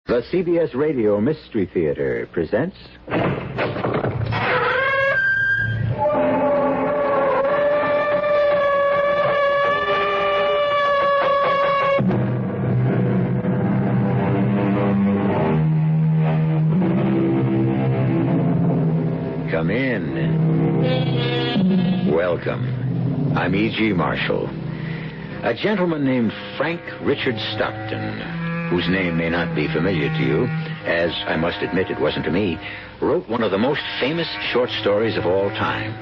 The CBS Radio Mystery Theater presents... Come in. Welcome. I'm E.G. Marshall. A gentleman named Frank Richard Stockton, whose name may not be familiar to you, as I must admit it wasn't to me, wrote one of the most famous short stories of all time.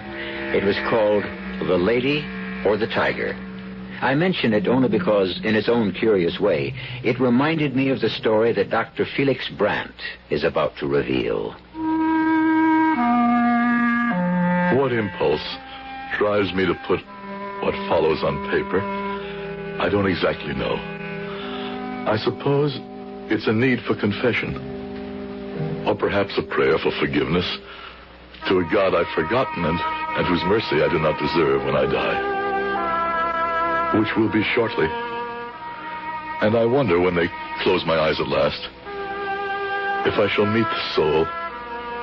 It was called The Lady or the Tiger. I mention it only because, in its own curious way, it reminded me of the story that Dr. Felix Brandt is about to reveal. What impulse drives me to put what follows on paper? I don't exactly know. I suppose it's a need for confession, or perhaps a prayer for forgiveness to a God I've forgotten and whose mercy I do not deserve when I die, which will be shortly. And I wonder, when they close my eyes at last, if I shall meet the soul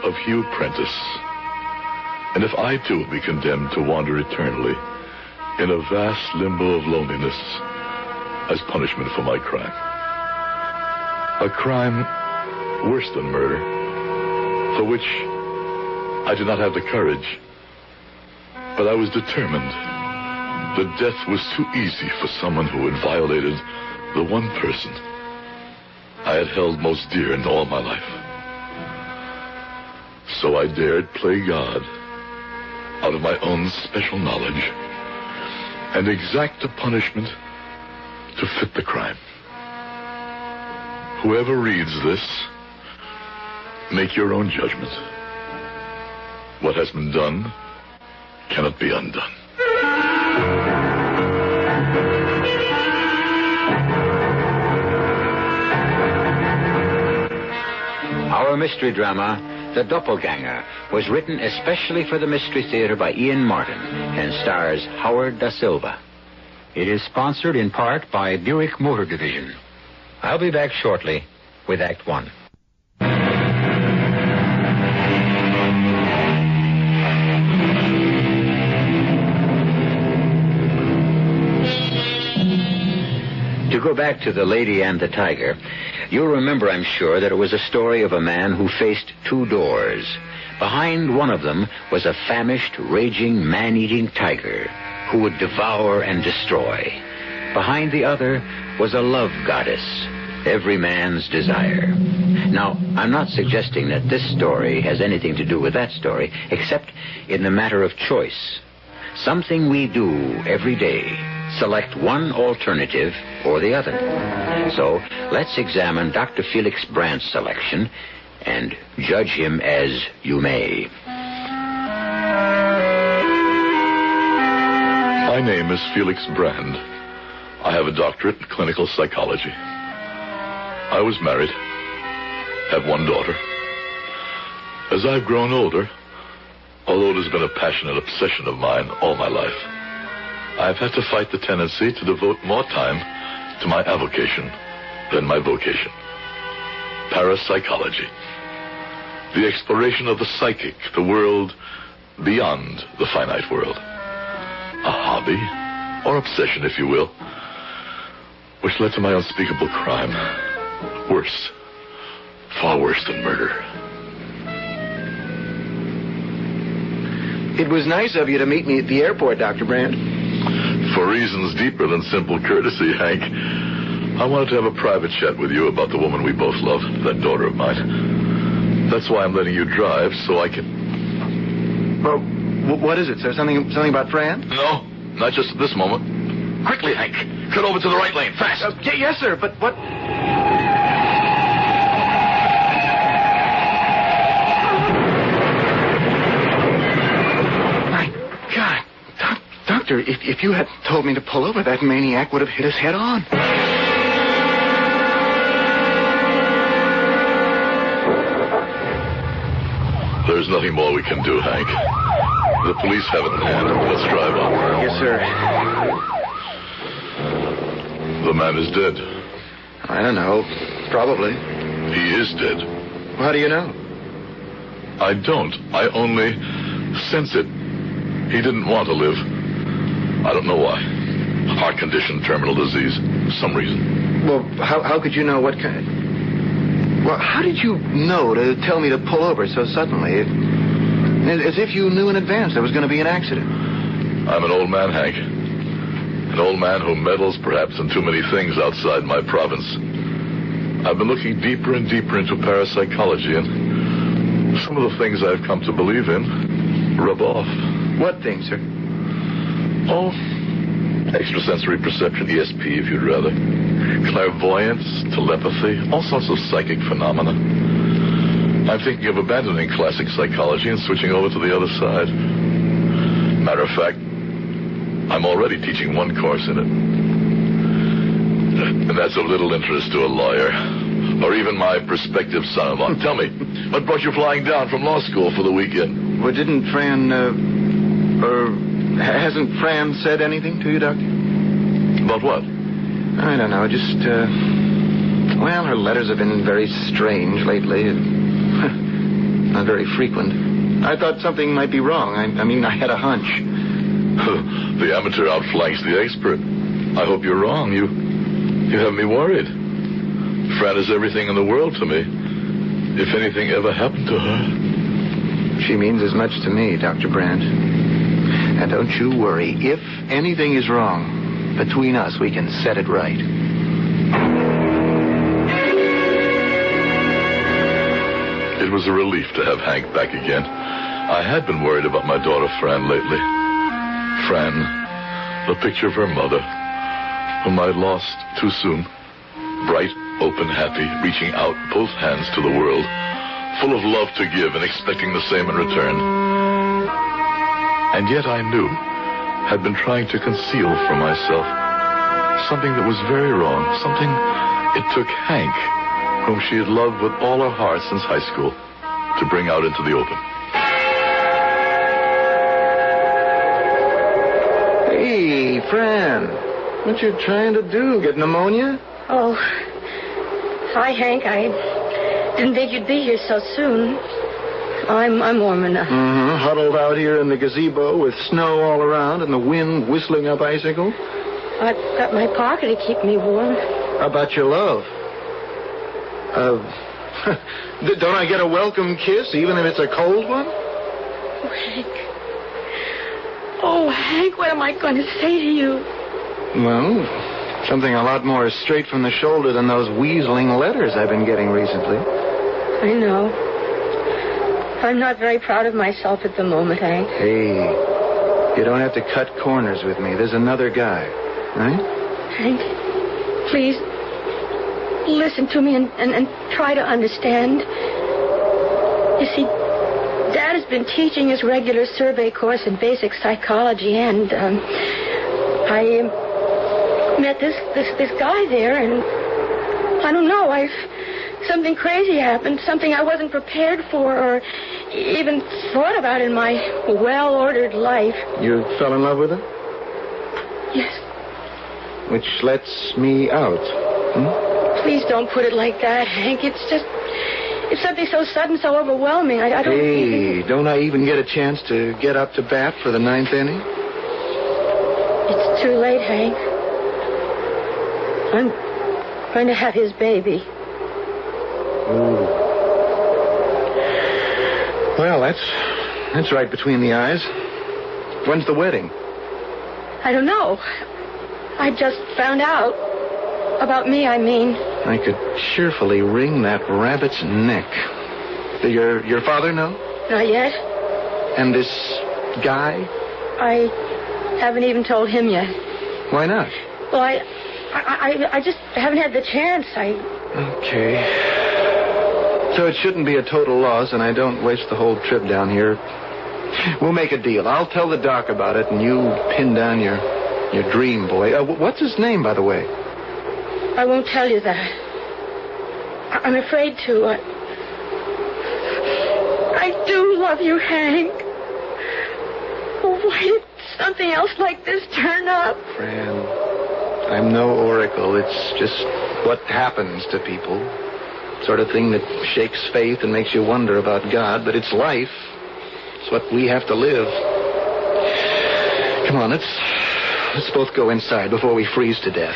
of Hugh Prentice, and if I too will be condemned to wander eternally in a vast limbo of loneliness as punishment for my crime. A crime worse than murder, for which I did not have the courage, but I was determined. The death was too easy for someone who had violated the one person I had held most dear in all my life. So I dared play God out of my own special knowledge and exact a punishment to fit the crime. Whoever reads this, make your own judgment. What has been done cannot be undone. Our mystery drama, The Doppelganger, was written especially for the Mystery Theater by Ian Martin and stars Howard Da Silva. It is sponsored in part by Buick Motor Division. I'll be back shortly with Act One. To go back to The Lady and the Tiger, you'll remember, I'm sure, that it was a story of a man who faced two doors. Behind one of them was a famished, raging, man-eating tiger who would devour and destroy. Behind the other was a love goddess, every man's desire. Now, I'm not suggesting that this story has anything to do with that story, except in the matter of choice. Something we do every day. Select one alternative or the other. So, let's examine Dr. Felix Brandt's selection and judge him as you may. My name is Felix Brand. I have a doctorate in clinical psychology. I was married, have one daughter. As I've grown older, although it has been a passionate obsession of mine all my life, I've had to fight the tendency to devote more time to my avocation than my vocation. Parapsychology. The exploration of the psychic, the world beyond the finite world. A hobby, or obsession, if you will, which led to my unspeakable crime. Worse. Far worse than murder. It was nice of you to meet me at the airport, Dr. Brandt. For reasons deeper than simple courtesy, Hank, I wanted to have a private chat with you about the woman we both love, that daughter of mine. That's why I'm letting you drive, so I can... Well, what is it, sir? Something about Fran? No, not just at this moment. Quickly, Hank. Cut over to the right lane, fast. Yes, sir, but what... My God. Doctor, if you had told me to pull over, that maniac would have hit us head on. There's nothing more we can do, Hank. The police have it in hand. Let's drive on. Yes, sir. The man is dead. I don't know. Probably. He is dead. How do you know? I don't. I only sense it. He didn't want to live. I don't know why. Heart condition, terminal disease. Some reason. Well, how could you know what kind? Well, how did you know to tell me to pull over so suddenly? As if you knew in advance there was going to be an accident. I'm an old man, Hank. An old man who meddles perhaps in too many things outside my province. I've been looking deeper and deeper into parapsychology, and some of the things I've come to believe in rub off. What things, sir? Oh, extrasensory perception, ESP, if you'd rather. Clairvoyance, telepathy, all sorts of psychic phenomena. I'm thinking of abandoning classic psychology and switching over to the other side. Matter of fact, I'm already teaching one course in it. And that's of little interest to a lawyer, or even my prospective son-in-law. Tell me, what brought you flying down from law school for the weekend? Well, didn't Fran, hasn't Fran said anything to you, Doctor? About what? I don't know, just, well, her letters have been very strange lately. Not very frequent. I thought something might be wrong. I mean, I had a hunch. The amateur outflanks the expert. I hope you're wrong. You have me worried. Fran is everything in the world to me. If anything ever happened to her... She means as much to me, Dr. Brandt. And don't you worry. If anything is wrong, between us, we can set it right. It was a relief to have Hank back again. I had been worried about my daughter Fran lately. Fran, the picture of her mother, whom I lost too soon. Bright, open, happy, reaching out both hands to the world, full of love to give and expecting the same in return. And yet I knew, had been trying to conceal from myself something that was very wrong, something it took Hank, whom she had loved with all her heart since high school, to bring out into the open. Hey, Fran, what you trying to do? Get pneumonia? Oh, hi, Hank. I didn't think you'd be here so soon. I'm warm enough. Mm-hmm. Huddled out here in the gazebo with snow all around and the wind whistling up icicles? I've got my parka to keep me warm. How about your love? Don't I get a welcome kiss, even if it's a cold one? Oh, Hank. Oh, Hank, what am I going to say to you? Well, something a lot more straight from the shoulder than those weaseling letters I've been getting recently. I know. I'm not very proud of myself at the moment, Hank. Hey, you don't have to cut corners with me. There's another guy, right? Hank, please, listen to me and try to understand. You see, Dad has been teaching his regular survey course in basic psychology, and I met this guy there, and I don't know, something crazy happened, something I wasn't prepared for or even thought about in my well-ordered life. You fell in love with her? Yes. Which lets me out. Please don't put it like that, Hank. It's something so sudden, so overwhelming. I don't... Hey, don't I even get a chance to get up to bat for the ninth inning? It's too late, Hank. I'm going to have his baby. Ooh. Well, that's right between the eyes. When's the wedding? I don't know. I just found out. About me, I mean. I could cheerfully wring that rabbit's neck. Your father know? Not yet. And this guy? I haven't even told him yet. Why not? Well, I just haven't had the chance. Okay. So it shouldn't be a total loss, and I don't waste the whole trip down here. We'll make a deal. I'll tell the doc about it, and you pin down your dream boy. What's his name, by the way? I won't tell you that. I'm afraid to. I do love you, Hank. Why did something else like this turn up? Fran, I'm no oracle. It's just what happens to people. Sort of thing that shakes faith and makes you wonder about God, but it's life. It's what we have to live. Come on, let's both go inside before we freeze to death.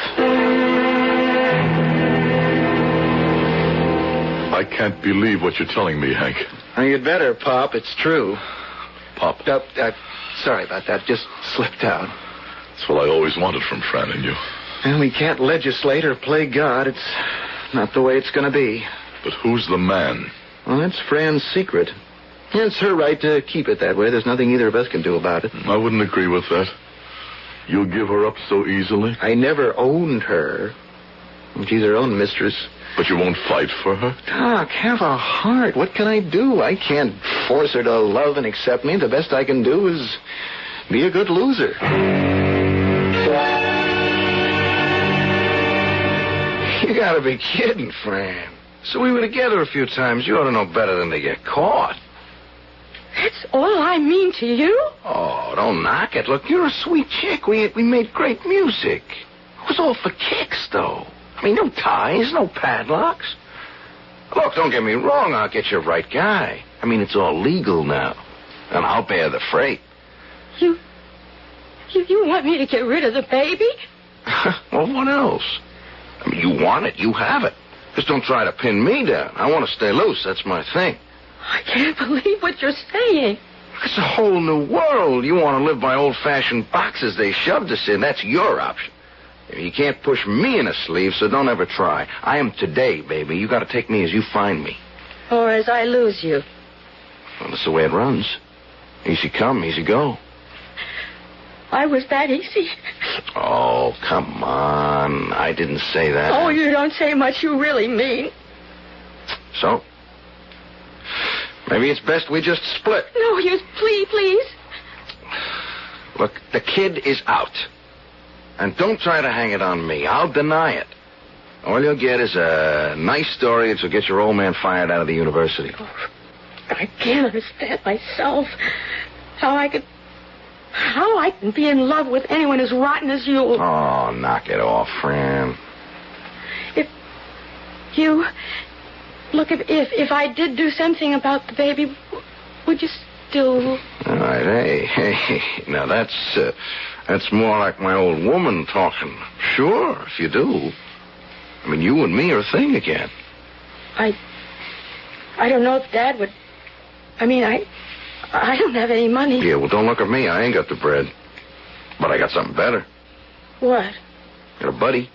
I can't believe what you're telling me, Hank. Now, you'd better, Pop. It's true. Pop. Sorry about that. Just slipped out. That's what I always wanted from Fran and you. And we can't legislate or play God. It's not the way it's going to be. But who's the man? Well, that's Fran's secret. And it's her right to keep it that way. There's nothing either of us can do about it. I wouldn't agree with that. You'll give her up so easily? I never owned her. She's her own mistress. But you won't fight for her? Doc, have a heart. What can I do? I can't force her to love and accept me. The best I can do is be a good loser. You gotta be kidding, Fran. So we were together a few times. You ought to know better than to get caught. That's all I mean to you? Oh, don't knock it. Look, you're a sweet chick. We made great music. It was all for kicks, though. I mean, no ties, no padlocks. Look, don't get me wrong. I'll get you the right guy. I mean, it's all legal now. And I'll bear the freight. You want me to get rid of the baby? Well, what else? I mean, you want it, you have it. Just don't try to pin me down. I want to stay loose. That's my thing. I can't believe what you're saying. It's a whole new world. You want to live by old-fashioned boxes they shoved us in. That's your option. You can't push me in a sleeve, so don't ever try. I am today, baby. You got to take me as you find me. Or as I lose you. Well, that's the way it runs. Easy come, easy go. I was that easy. Oh, come on. I didn't say that. Oh, you don't say much you really mean. So? Maybe it's best we just split. No, please. Look, the kid is out. And don't try to hang it on me. I'll deny it. All you'll get is a nice story that'll get your old man fired out of the university. Oh, I can't understand myself. How I can be in love with anyone as rotten as you. Oh, knock it off, Fran. If I did do something about the baby, would you still... All right, hey. Now, that's more like my old woman talking. Sure, if you do. I mean, you and me are a thing again. I don't know if Dad would... I mean, I don't have any money. Yeah, well, don't look at me. I ain't got the bread. But I got something better. What? Got a buddy.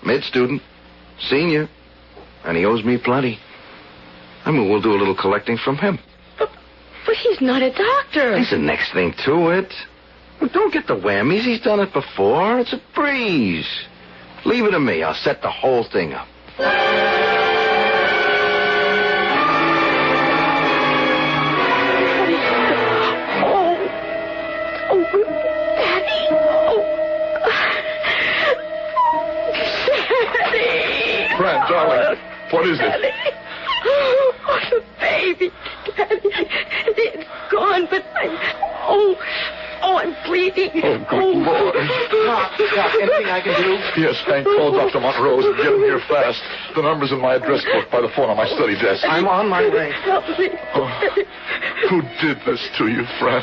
Mid-student. Senior. And he owes me plenty. I mean, we'll do a little collecting from him. But he's not a doctor. There's the next thing to it. Well, don't get the whammies. He's done it before. It's a breeze. Leave it to me. I'll set the whole thing up. Fran, darling, what is it? Oh, the baby. Daddy. It's gone, but I'm bleeding. Oh, good Lord. Doc, anything I can do? Yes, Hank, call Dr. Montrose and get him here fast. The number's in my address book by the phone on my study desk. I'm on my way. Help me. Oh, who did this to you, Fran?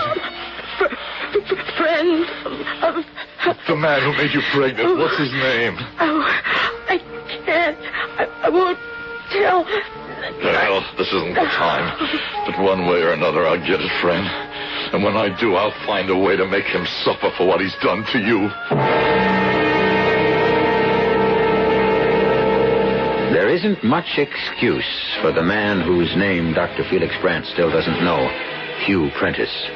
Friend of... The man who made you pregnant. What's his name? Oh, I can't. I won't tell. Well, this isn't the time. But one way or another, I'll get it, Fran. And when I do, I'll find a way to make him suffer for what he's done to you. There isn't much excuse for the man whose name Dr. Felix Brandt still doesn't know, Hugh Prentice.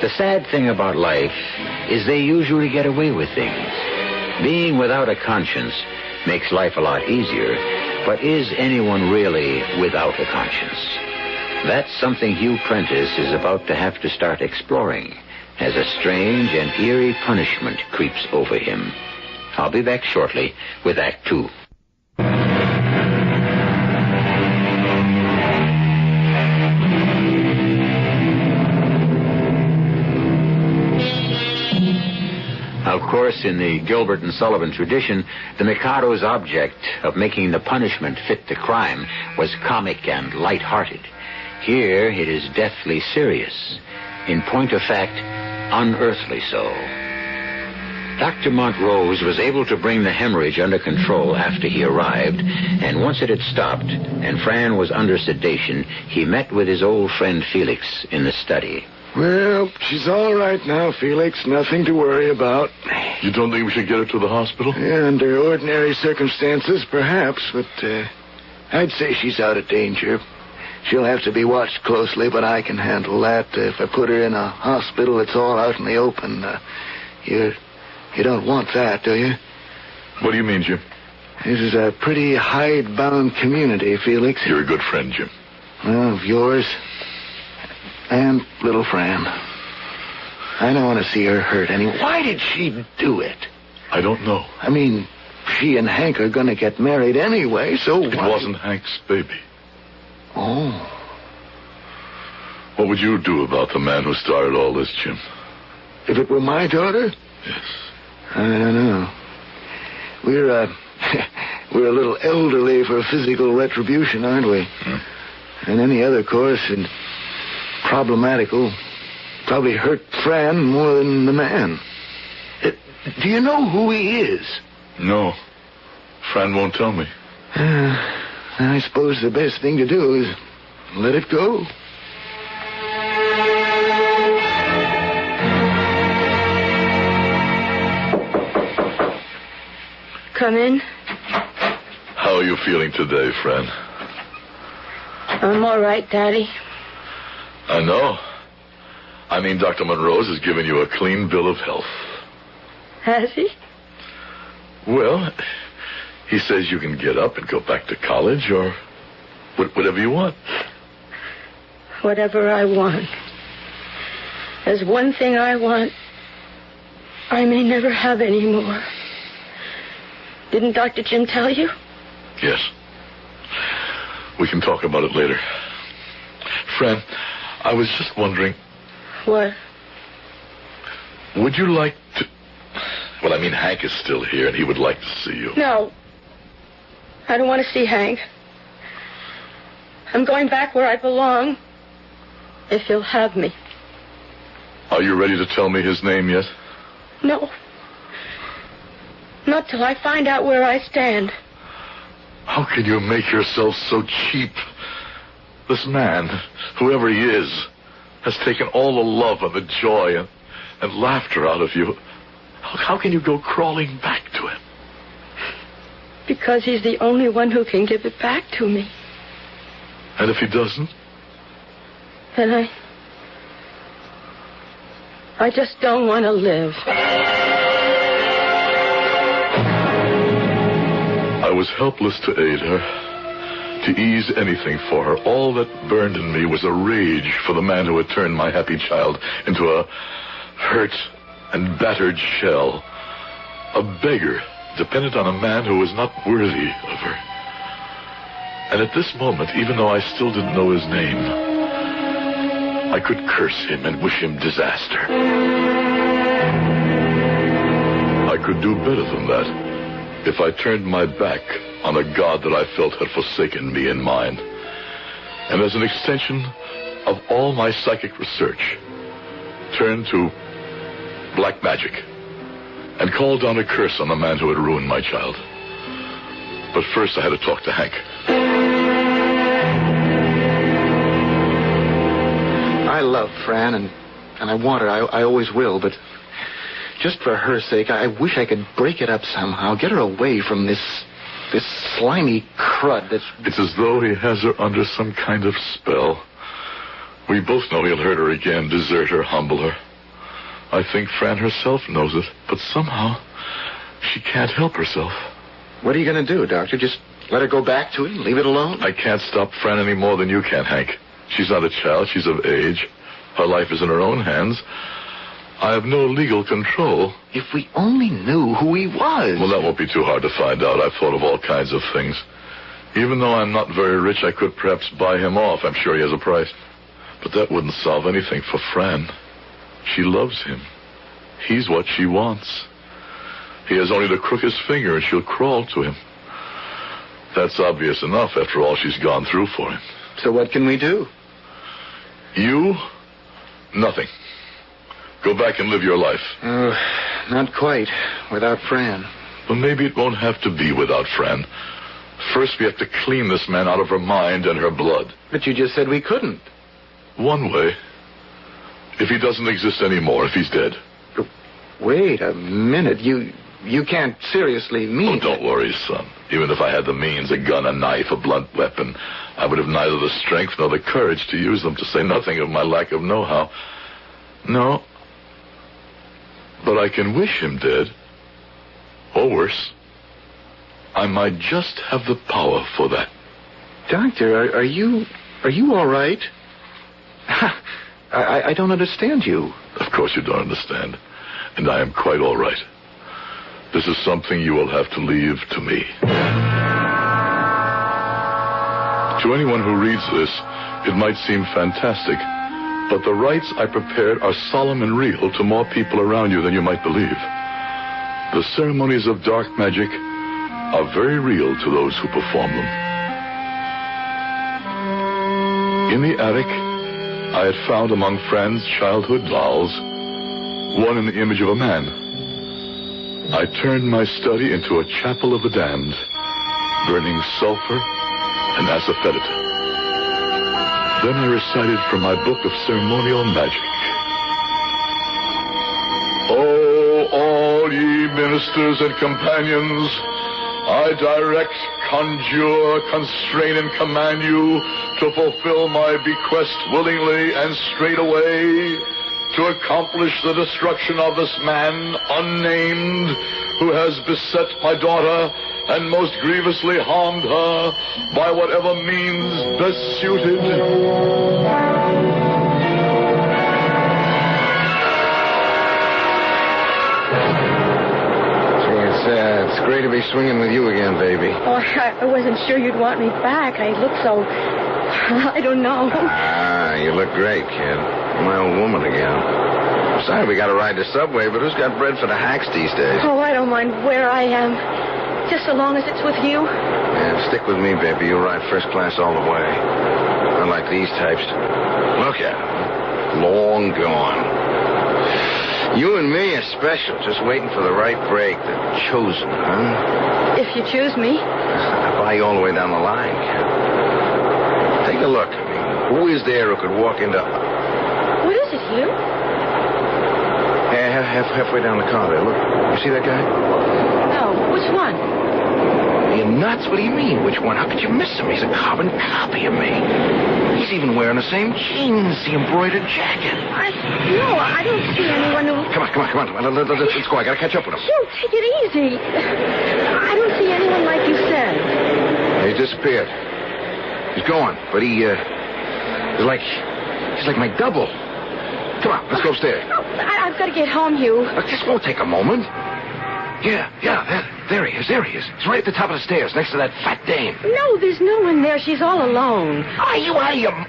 The sad thing about life is they usually get away with things. Being without a conscience makes life a lot easier, but is anyone really without a conscience? That's something Hugh Prentice is about to have to start exploring as a strange and eerie punishment creeps over him. I'll be back shortly with Act 2. Of course, course, in the Gilbert and Sullivan tradition, the Mikado's object of making the punishment fit the crime was comic and light-hearted. Here, it is deathly serious. In point of fact, unearthly so. Dr. Montrose was able to bring the hemorrhage under control after he arrived, and once it had stopped and Fran was under sedation, he met with his old friend Felix in the study. Well, she's all right now, Felix. Nothing to worry about. You don't think we should get her to the hospital? Yeah, under ordinary circumstances, perhaps, but I'd say she's out of danger. She'll have to be watched closely, but I can handle that. If I put her in a hospital, it's all out in the open. You don't want that, do you? What do you mean, Jim? This is a pretty hidebound community, Felix. You're a good friend, Jim. Well, of yours and little Fran. I don't want to see her hurt anyway. Why did she do it? I don't know. I mean, she and Hank are going to get married anyway, so It wasn't Hank's baby. Oh. What would you do about the man who started all this, Jim? If it were my daughter? Yes. I don't know. We're a little elderly for physical retribution, aren't we? And any other course, and problematical, probably hurt Fran more than the man. Do you know who he is? No. Fran won't tell me. I suppose the best thing to do is let it go. Come in. How are you feeling today, Fran? I'm all right, Daddy. I know. I mean, Dr. Montrose has given you a clean bill of health. Has he? Well, he says you can get up and go back to college or whatever you want. Whatever I want. There's one thing I want I may never have any more. Didn't Dr. Jim tell you? Yes. We can talk about it later. Fran, I was just wondering... What? Would you like to... Well, I mean, Hank is still here, and he would like to see you. No. I don't want to see Hank. I'm going back where I belong, if he'll have me. Are you ready to tell me his name yet? No. Not till I find out where I stand. How can you make yourself so cheap? This man, whoever he is, has taken all the love and the joy and laughter out of you. How can you go crawling back to him? Because he's the only one who can give it back to me. And if he doesn't? Then I just don't want to live. I was helpless to aid her, to ease anything for her. All that burned in me was a rage for the man who had turned my happy child into a hurt and battered shell, a beggar dependent on a man who was not worthy of her. And at this moment, even though I still didn't know his name, I could curse him and wish him disaster. I could do better than that if I turned my back on a God that I felt had forsaken me and mine. And as an extension of all my psychic research, turned to black magic and called down a curse on the man who had ruined my child. But first I had to talk to Hank. I love Fran, and I want her. I always will, but just for her sake, I wish I could break it up somehow, get her away from this slimy crud that's... It's as though he has her under some kind of spell. We both know he'll hurt her again, desert her, humble her. I think Fran herself knows it, but somehow she can't help herself. What are you going to do, Doctor? Just let her go back to him? Leave it alone? I can't stop Fran any more than you can, Hank. She's not a child. She's of age. Her life is in her own hands. I have no legal control. If we only knew who he was. Well, that won't be too hard to find out. I've thought of all kinds of things. Even though I'm not very rich, I could perhaps buy him off. I'm sure he has a price. But that wouldn't solve anything for Fran. She loves him. He's what she wants. He has only to crook his finger and she'll crawl to him. That's obvious enough after all she's gone through for him. So what can we do? You? Nothing. Go back and live your life. Not quite. Without Fran. Well, maybe it won't have to be without Fran. First, we have to clean this man out of her mind and her blood. But you just said we couldn't. One way. If he doesn't exist anymore, if he's dead. Wait a minute. You can't seriously mean... Oh, don't worry, son. Even if I had the means, a gun, a knife, a blunt weapon, I would have neither the strength nor the courage to use them, to say nothing of my lack of know-how. No. But I can wish him dead. Or worse. I might just have the power for that. Doctor, are you all right? I don't understand you. Of course you don't understand. And I am quite all right. This is something you will have to leave to me. To anyone who reads this, it might seem fantastic, but the rites I prepared are solemn and real to more people around you than you might believe. The ceremonies of dark magic are very real to those who perform them. In the attic, I had found among Fran's childhood dolls one in the image of a man. I turned my study into a chapel of the damned, burning sulfur and asafoetida. Then I recited from my book of ceremonial magic. Oh, all ye ministers and companions, I direct, conjure, constrain, and command you to fulfill my bequest willingly and straightway, to accomplish the destruction of this man, unnamed, who has beset my daughter and most grievously harmed her by whatever means best suited. It's great to be swinging with you again, baby. Oh, I wasn't sure you'd want me back. I look so... I don't know. You look great, kid. My old woman again. Sorry we got to ride the subway, but who's got bread for the hacks these days? Oh, I don't mind where I am. Just so long as it's with you. Yeah, stick with me, baby. You'll ride first class all the way. Unlike these types. Look at them. Long gone. You and me are special, just waiting for the right break. The chosen, huh? If you choose me. I'll buy you all the way down the line, kid. Take a look. I mean, who is there who could walk into... What is it, Hugh? Yeah, halfway down the car there. Look. You see that guy? No. Which one? Are you nuts? What do you mean, which one? How could you miss him? He's a carbon copy of me. He's even wearing the same jeans, the embroidered jacket. No, I don't see anyone who... Come on. Let's go. I gotta catch up with him. Hugh, take it easy. I don't see anyone like you said. He disappeared. He's gone, but he's like my double. Come on, let's go upstairs. No, I've got to get home, Hugh. Look, this won't take a moment. Yeah, there he is. He's right at the top of the stairs, next to that fat dame. No, there's no one there. She's all alone. Are you out of your...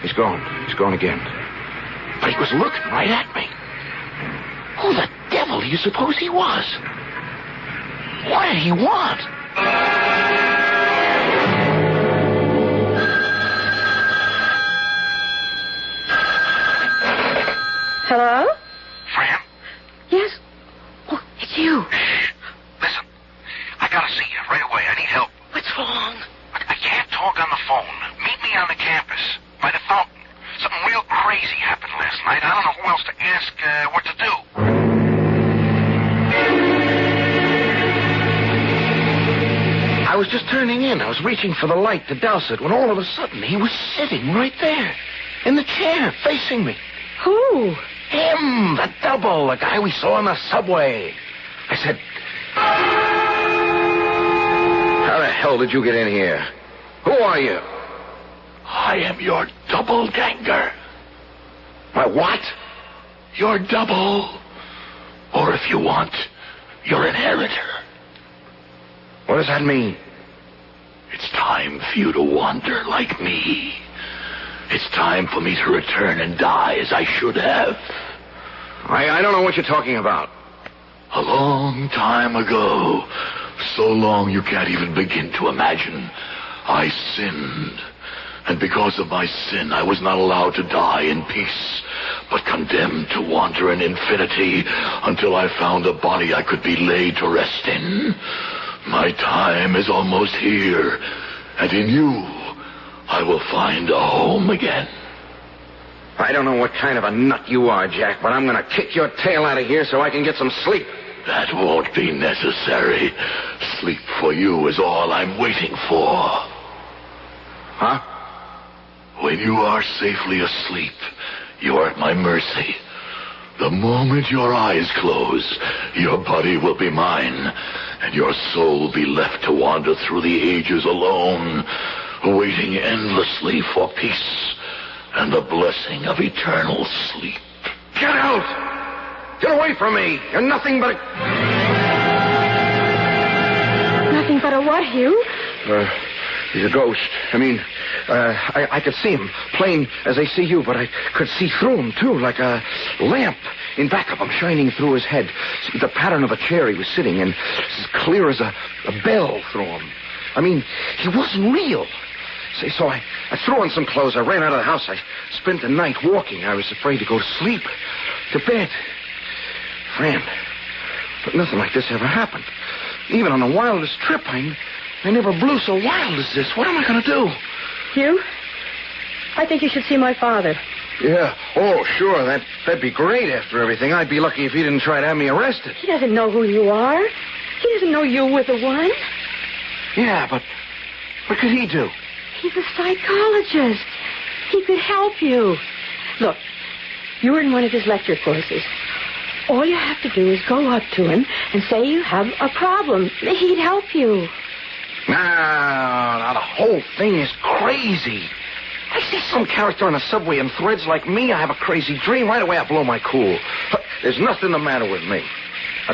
He's gone. He's gone again. But he was looking right at me. Who the devil do you suppose he was? What did he want? Hello? Fran? Yes? Oh, it's you. Shh. Listen, I gotta see you right away. I need help. What's wrong? I can't talk on the phone. Meet me on the campus, by the fountain. Something real crazy happened last night. I don't know who else to ask what to do. I was just turning in. I was reaching for the light to douse it when all of a sudden he was sitting right there in the chair facing me. Who? Him, the double, the guy we saw on the subway. I said, how the hell did you get in here? Who are you? I am your doppelganger. My what? Your double. Or if you want, your inheritor. What does that mean? It's time for you to wander like me. It's time for me to return and die as I should have. I don't know what you're talking about. A long time ago. So long you can't even begin to imagine. I sinned. And because of my sin, I was not allowed to die in peace, but condemned to wander in infinity until I found a body I could be laid to rest in. My time is almost here, and in you, I will find a home again. I don't know what kind of a nut you are, Jack, but I'm going to kick your tail out of here so I can get some sleep. That won't be necessary. Sleep for you is all I'm waiting for. Huh? When you are safely asleep, you are at my mercy. The moment your eyes close, your body will be mine, and your soul will be left to wander through the ages alone, waiting endlessly for peace and the blessing of eternal sleep. Get out! Get away from me! You're nothing but a... Nothing but a what, Hugh? He's a ghost. I mean, I could see him, plain as I see you, but I could see through him, too, like a lamp in back of him, shining through his head. The pattern of a chair he was sitting in, as clear as a bell through him. I mean, he wasn't real. So I threw on some clothes. I ran out of the house. I spent the night walking. I was afraid to go to sleep, to bed. Fran, but nothing like this ever happened. Even on the wildest trip, I never blew so wild as this. What am I going to do? Hugh, I think you should see my father. Yeah. Oh, sure. That'd be great after everything. I'd be lucky if he didn't try to have me arrested. He doesn't know who you are. He doesn't know you were the one. Yeah, but what could he do? He's a psychologist. He could help you. Look, you're in one of his lecture courses. All you have to do is go up to him and say you have a problem. He'd help you. Now, the whole thing is crazy. I see some character on the subway and threads like me. I have a crazy dream. Right away, I blow my cool. There's nothing the matter with me.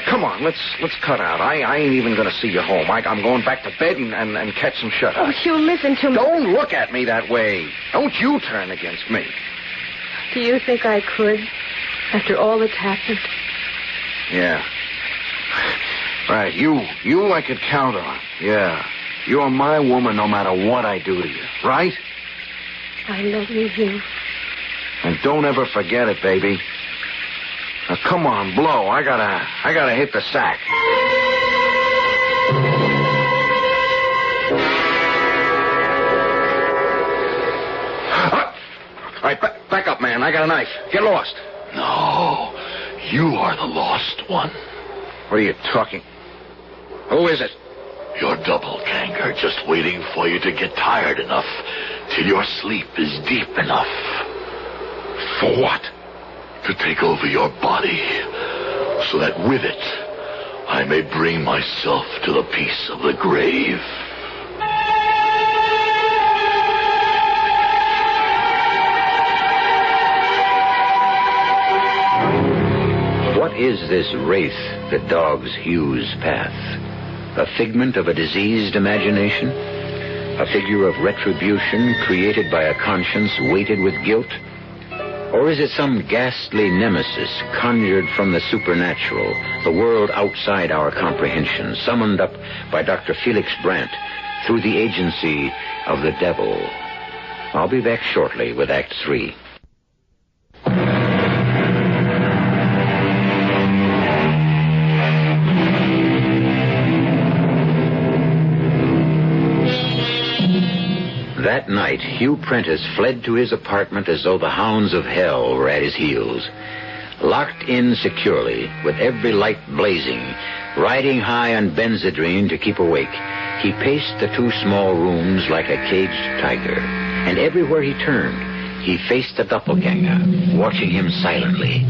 Come on, let's cut out. I ain't even going to see you home. I'm going back to bed and catch some shut-eye. Oh, Hugh, listen to me. Don't look at me that way. Don't you turn against me. Do you think I could, after all that's happened? Yeah. Right, you I could count on. Yeah. You're my woman no matter what I do to you, right? I love you, Hugh. And don't ever forget it, baby. Now, come on, blow. I gotta hit the sack. All right, back up, man. I got a knife. Get lost. No, you are the lost one. What are you talking? Who is it? Your doppelganger, just waiting for you to get tired enough till your sleep is deep enough. For what? To take over your body, so that with it, I may bring myself to the peace of the grave. What is this wraith that dogs Hugh's path? A figment of a diseased imagination? A figure of retribution created by a conscience weighted with guilt? Or is it some ghastly nemesis conjured from the supernatural, the world outside our comprehension, summoned up by Dr. Felix Brandt through the agency of the devil? I'll be back shortly with Act 3. That night, Hugh Prentice fled to his apartment as though the hounds of hell were at his heels. Locked in securely, with every light blazing, riding high on Benzedrine to keep awake, he paced the two small rooms like a caged tiger. And everywhere he turned, he faced the doppelganger, watching him silently,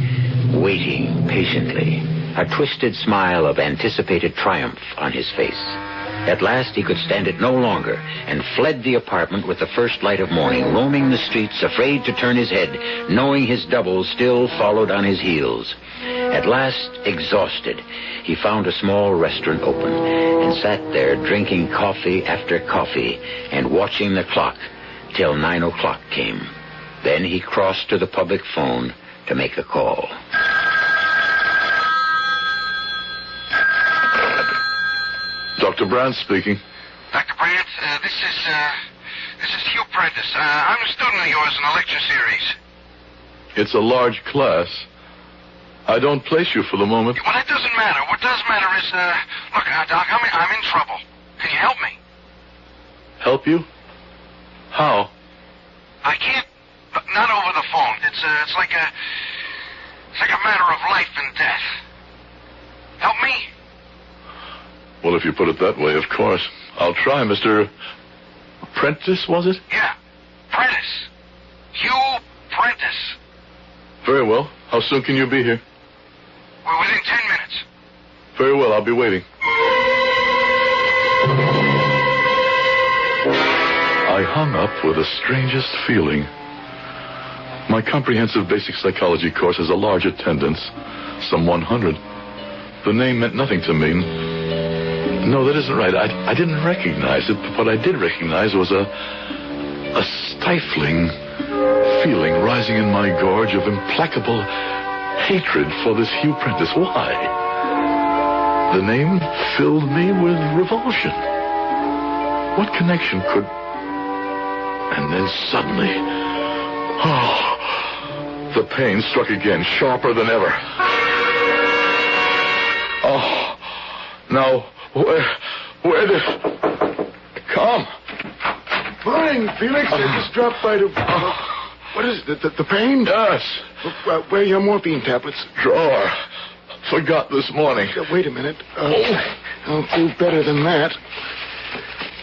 waiting patiently, a twisted smile of anticipated triumph on his face. At last, he could stand it no longer and fled the apartment with the first light of morning, roaming the streets, afraid to turn his head, knowing his double still followed on his heels. At last, exhausted, he found a small restaurant open and sat there drinking coffee after coffee and watching the clock till 9 o'clock came. Then he crossed to the public phone to make a call. Dr. Brandt speaking. Dr. Brandt, this is Hugh Prentice. I'm a student of yours in a lecture series. It's a large class. I don't place you for the moment. Well, that doesn't matter. What does matter is, look, Doc, I'm in trouble. Can you help me? Help you? How? I can't. Not over the phone. It's like a matter of life and death. Help me? Well, if you put it that way, of course. I'll try, Mr. Prentice, was it? Yeah. Prentice. Hugh Prentice. Very well. How soon can you be here? We're within 10 minutes. Very well. I'll be waiting. I hung up with the strangest feeling. My comprehensive basic psychology course has a large attendance, some 100. The name meant nothing to me. No, that isn't right. I didn't recognize it, but what I did recognize was a stifling feeling rising in my gorge of implacable hatred for this Hugh Prentice. Why? The name filled me with revulsion. What connection could... And then suddenly... the pain struck again, sharper than ever. Now, where did... Come. Morning, Felix. I just dropped by to... What is it? The pain? Yes. Where are your morphine tablets? Drawer. Forgot this morning. Wait a minute. I'll feel better than that.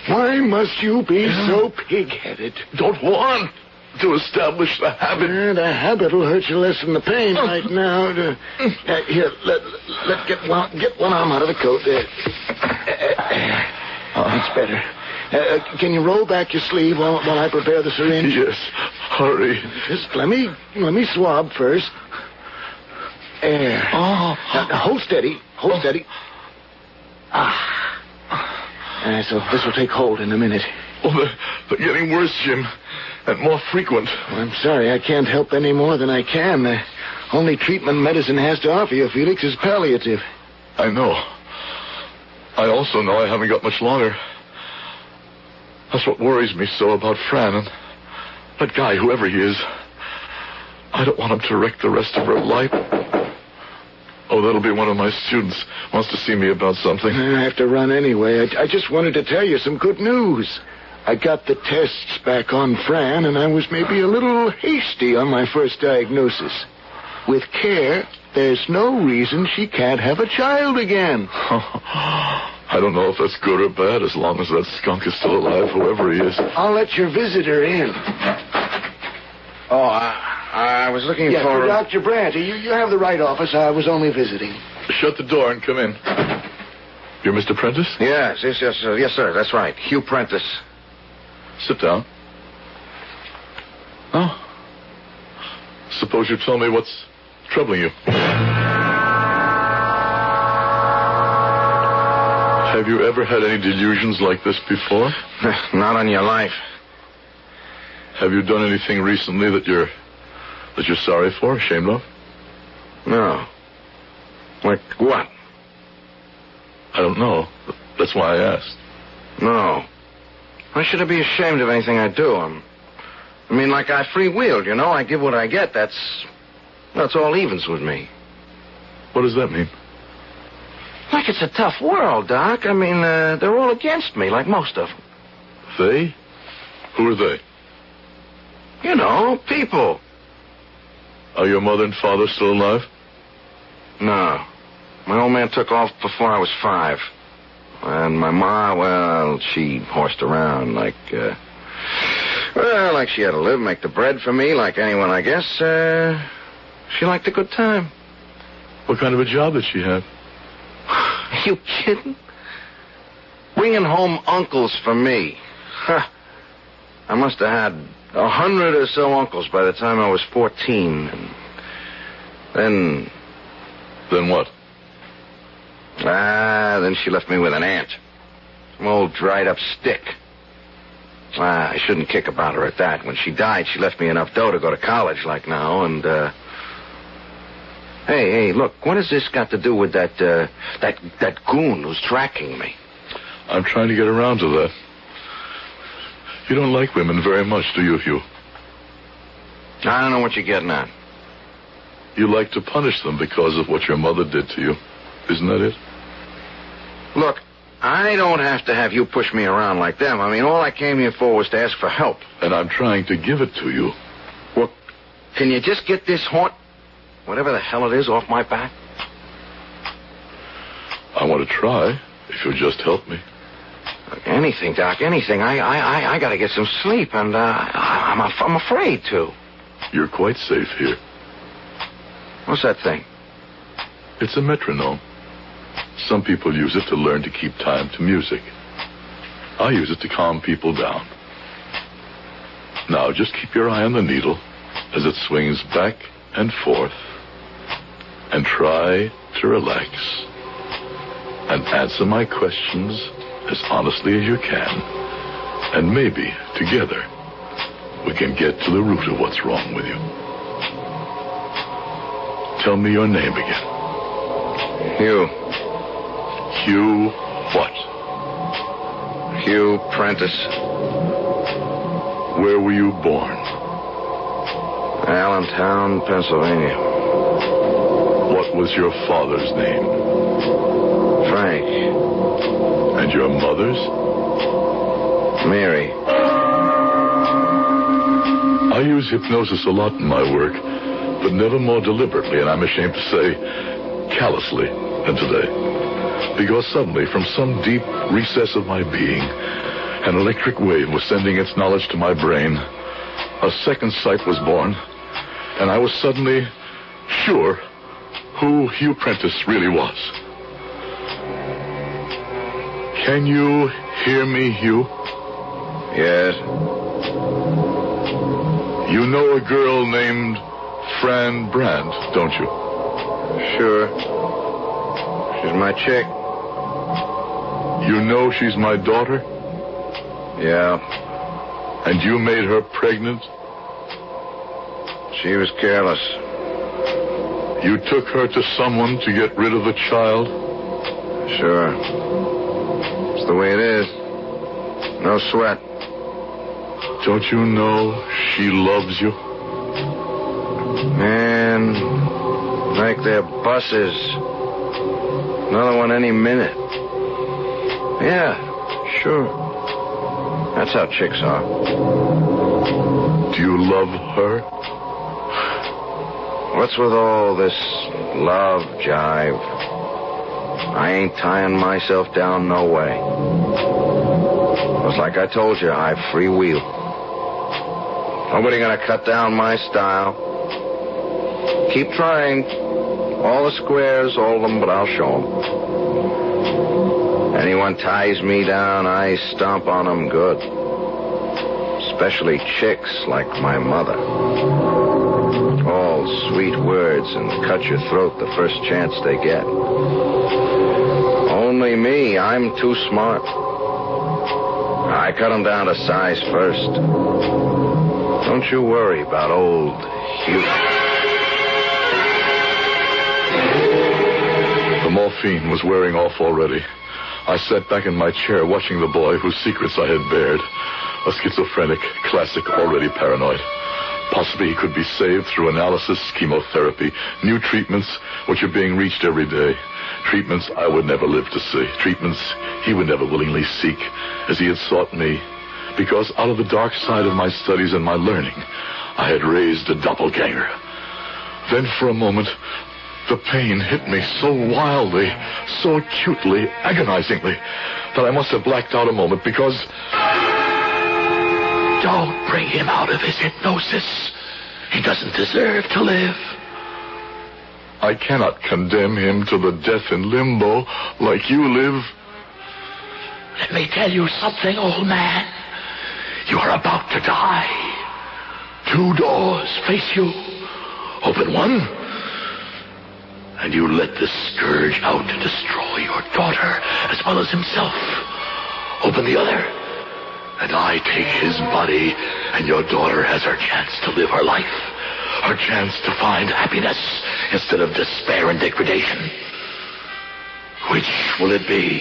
Why must you be so pig-headed? Don't want to establish the habit. The habit will hurt you less than the pain right now. Here, let get one arm out of the coat. There. That's better. Can you roll back your sleeve while I prepare the syringe? Yes. Hurry. Just let me swab first. There. Now, hold steady. Hold steady. So this will take hold in a minute. Oh, they're getting worse, Jim, and more frequent. Well, I'm sorry, I can't help any more than I can. The only treatment medicine has to offer you, Felix, is palliative. I know. I also know I haven't got much longer. That's what worries me so about Fran and that guy, whoever he is. I don't want him to wreck the rest of her life. Oh, that'll be one of my students. Wants to see me about something. I have to run anyway. I just wanted to tell you some good news. I got the tests back on Fran, and I was maybe a little hasty on my first diagnosis. With care, there's no reason she can't have a child again. I don't know if that's good or bad, as long as that skunk is still alive, whoever he is. I'll let your visitor in. I was looking for Dr. Brandt. You have the right office. I was only visiting. Shut the door and come in. You're Mr. Prentice? Yes, sir. That's right. Hugh Prentice. Sit down. Oh. Suppose you tell me what's troubling you. Have you ever had any delusions like this before? Not on your life. Have you done anything recently that you're sorry for, ashamed of? No. Like what? I don't know. That's why I asked. No. Why should I be ashamed of anything I do? I mean, like I freewheeled, you know? I give what I get. That's all evens with me. What does that mean? Like it's a tough world, Doc. I mean, they're all against me, like most of them. They? Who are they? You know, people. Are your mother and father still alive? No. My old man took off before I was 5. And my ma, well, she horsed around like she had to live, make the bread for me, like anyone, I guess. She liked a good time. What kind of a job did she have? Are you kidding? Bringing home uncles for me. I must have had 100 or so uncles by the time I was 14. And Then what? Then she left me with an aunt. Some old dried-up stick. I shouldn't kick about her at that. When she died, she left me enough dough to go to college like now, and, Hey, look, what has this got to do with that goon who's tracking me? I'm trying to get around to that. You don't like women very much, do you, Hugh? I don't know what you're getting at. You like to punish them because of what your mother did to you. Isn't that it? Look, I don't have to have you push me around like them. I mean, all I came here for was to ask for help. And I'm trying to give it to you. Well, can you just get this whatever the hell it is, off my back? I want to try, if you'll just help me. Anything, Doc, anything. I got to get some sleep, and I'm afraid to. You're quite safe here. What's that thing? It's a metronome. Some people use it to learn to keep time to music. I use it to calm people down. Now, just keep your eye on the needle as it swings back and forth, and try to relax and answer my questions as honestly as you can. And maybe, together, we can get to the root of what's wrong with you. Tell me your name again. Hugh. Hugh what? Hugh Prentice. Where were you born? Allentown, Pennsylvania. What was your father's name? Frank. And your mother's? Mary. I use hypnosis a lot in my work, but never more deliberately, and I'm ashamed to say, callously, than today. Because suddenly, from some deep recess of my being, an electric wave was sending its knowledge to my brain. A second sight was born, and I was suddenly sure who Hugh Prentice really was. Can you hear me, Hugh? Yes. You know a girl named Fran Brandt, don't you? Sure. She's my chick. You know she's my daughter? Yeah. And you made her pregnant? She was careless. You took her to someone to get rid of the child? Sure. It's the way it is. No sweat. Don't you know she loves you? Man, like they're buses. Another one any minute. Yeah, sure. That's how chicks are. Do you love her? What's with all this love jive? I ain't tying myself down no way. It's like I told you, I have free will. Nobody gonna cut down my style. Keep trying. All the squares, all of them, but I'll show them. Anyone ties me down, I stomp on them good. Especially chicks like my mother. All sweet words and cut your throat the first chance they get. Only me, I'm too smart. I cut them down to size first. Don't you worry about old Hugh. The morphine was wearing off already. I sat back in my chair watching the boy whose secrets I had bared. A schizophrenic, classic, already paranoid. Possibly he could be saved through analysis, chemotherapy, new treatments which are being reached every day. Treatments I would never live to see. Treatments he would never willingly seek as he had sought me. Because out of the dark side of my studies and my learning, I had raised a doppelganger. Then for a moment, the pain hit me so wildly, so acutely, agonizingly, that I must have blacked out a moment because... Don't bring him out of his hypnosis. He doesn't deserve to live. I cannot condemn him to the death in limbo like you live. Let me tell you something, old man. You are about to die. 2 doors face you. Open one, and you let the scourge out to destroy your daughter as well as himself. Open the other, and I take his body, and your daughter has her chance to live her life. Her chance to find happiness instead of despair and degradation. Which will it be?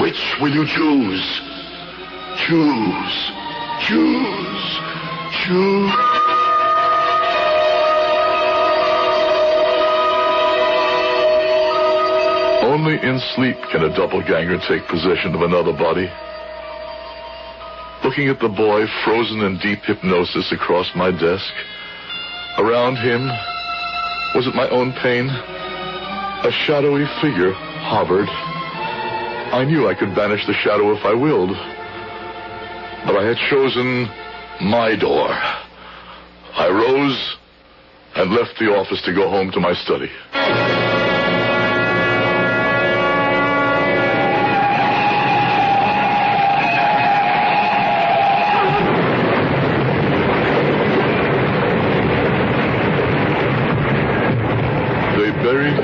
Which will you choose? Choose. Choose. Choose. Only in sleep can a doppelganger take possession of another body. Looking at the boy frozen in deep hypnosis across my desk, around him, was it my own pain? A shadowy figure hovered. I knew I could banish the shadow if I willed. But I had chosen my door. I rose and left the office to go home to my study.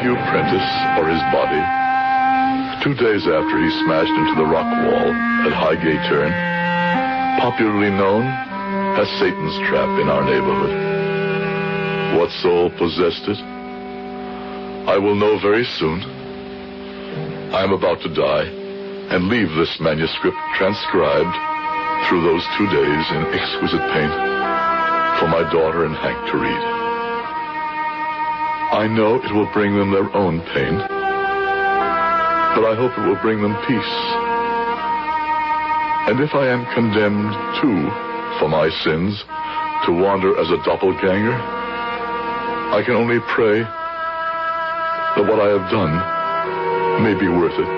Hugh Prentice, or his body, 2 days after he smashed into the rock wall at Highgate Turn, popularly known as Satan's Trap in our neighborhood. What soul possessed it? I will know very soon. I am about to die and leave this manuscript transcribed through those 2 days in exquisite pain for my daughter and Hank to read. I know it will bring them their own pain, but I hope it will bring them peace. And if I am condemned, too, for my sins, to wander as a doppelganger, I can only pray that what I have done may be worth it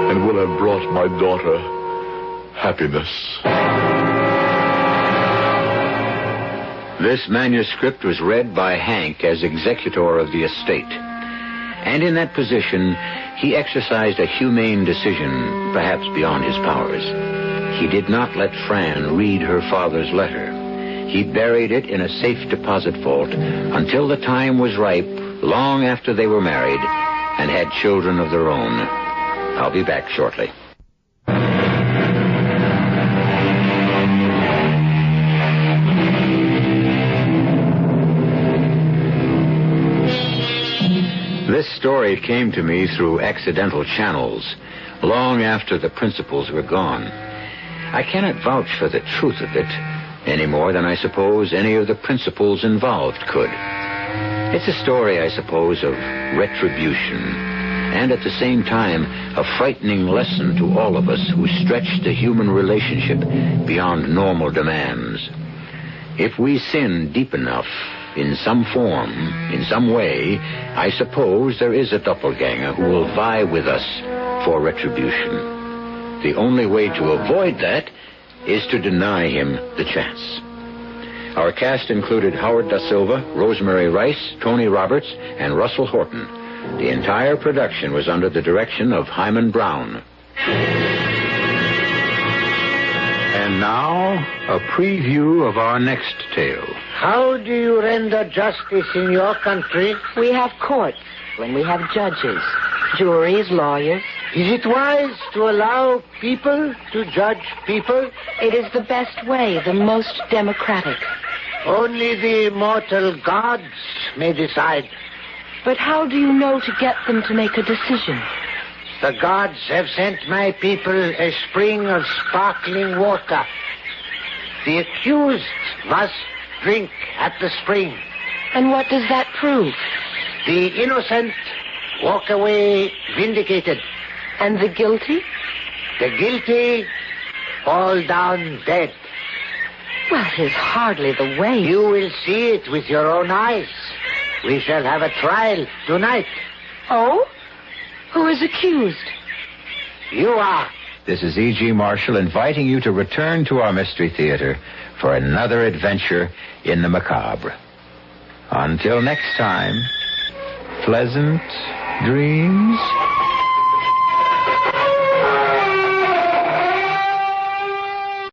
and will have brought my daughter happiness. This manuscript was read by Hank as executor of the estate. And in that position, he exercised a humane decision, perhaps beyond his powers. He did not let Fran read her father's letter. He buried it in a safe deposit vault until the time was ripe, long after they were married and had children of their own. I'll be back shortly. This story came to me through accidental channels, long after the principals were gone. I cannot vouch for the truth of it any more than I suppose any of the principals involved could. It's a story, I suppose, of retribution, and at the same time, a frightening lesson to all of us who stretch the human relationship beyond normal demands. If we sin deep enough, in some form, in some way, I suppose there is a doppelganger who will vie with us for retribution. The only way to avoid that is to deny him the chance. Our cast included Howard Da Silva, Rosemary Rice, Tony Roberts, and Russell Horton. The entire production was under the direction of Hyman Brown. And now, a preview of our next tale. How do you render justice in your country? We have courts when we have judges, juries, lawyers. Is it wise to allow people to judge people? It is the best way, the most democratic. Only the immortal gods may decide. But how do you know to get them to make a decision? The gods have sent my people a spring of sparkling water. The accused must drink at the spring. And what does that prove? The innocent walk away vindicated. And the guilty? The guilty fall down dead. Well, it is hardly the way. You will see it with your own eyes. We shall have a trial tonight. Oh? Who is accused? You are. This is E.G. Marshall inviting you to return to our Mystery Theater for another adventure in the macabre. Until next time, pleasant dreams.